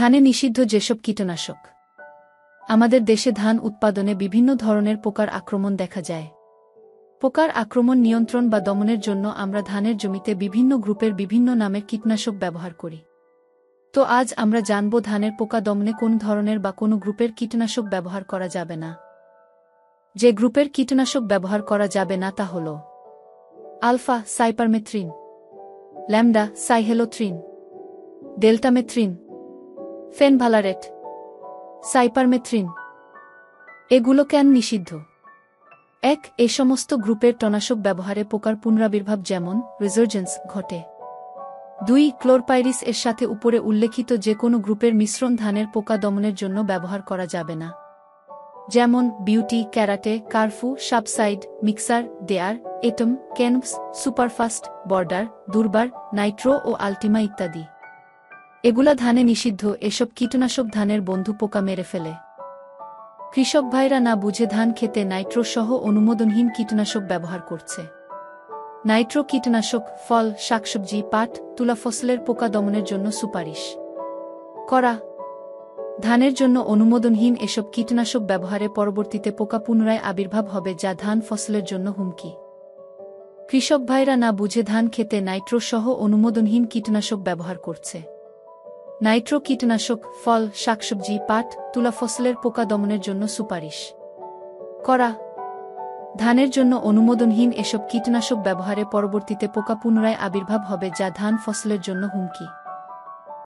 ধানে নিষিদ্ধ যেসব কীটনাশক। আমাদের দেশে ধান উৎপাদনে বিভিন্ন ধরনের পোকার আক্রমণ দেখা যায়। পোকার আক্রমণ নিয়ন্ত্রণ বা দমনের জন্য আমরা ধানের জমিতে বিভিন্ন গ্রুপের বিভিন্ন নামের কীটনাশক ব্যবহার করি। তো আজ আমরা জানব ধানের পোকা দমনে কোন ধরনের বা কোন গ্রুপের কীটনাশক ব্যবহার করা যাবে না। যে গ্রুপের কীটনাশক ব্যবহার করা যাবে না তা হল alpha cypermethrin, lambda cyhalothrin, deltamethrin, fenvalerate, cypermethrin. এগুলো কেন নিষিদ্ধ? ১. এ সমস্ত গ্রুপের টনাশক ব্যবহারে পোকার পুনরাবির্ভাব যেমন রিসার্জেন্স ঘটে। ২. ক্লোরপাইরিস এর সাথে উপরে উল্লেখিত যে কোনো গ্রুপের মিশ্রণ ধানের পোকা দমনের জন্য ব্যবহার করা যাবে না, যেমন বিউটি, ক্যারাটে, কারফু, সাবসাইড, মিক্সার, দেয়ার, এটম, কেনভস, সুপারফাস্ট, বর্ডার, দুর্বার, নাইট্রো ও আল্টিমা ইত্যাদি। এগুলা ধানে নিষিদ্ধ। এসব কীটনাশক ধানের বন্ধু পোকা মেরে ফেলে। কৃষক ভাইরা না বুঝে ধান খেতে নাইট্রো সহ অনুমোদনহীন কীটনাশক ব্যবহার করছে। নাইট্রো কীটনাশক ফল, শাকসবজি, পাট, তুলা ফসলের পোকা দমনের জন্য সুপারিশ করা। ধানের জন্য অনুমোদনহীন এসব কীটনাশক ব্যবহারে পরবর্তীতে পোকা পুনরায় আবির্ভাব হবে, যা ধান ফসলের জন্য হুমকি। কৃষক ভাইরা না বুঝে ধান খেতে নাইট্রো সহ অনুমোদনহীন কীটনাশক ব্যবহার করছে। নাইট্রো কীটনাশক ফল, শাকসবজি, পাট, তুলা ফসলের পোকা দমনের জন্য সুপারিশ করা। ধানের জন্য অনুমোদনহীন এসব কীটনাশক ব্যবহারে পরবর্তীতে পোকা পুনরায় আবির্ভাব হবে, যা ধান ফসলের জন্য হুমকি।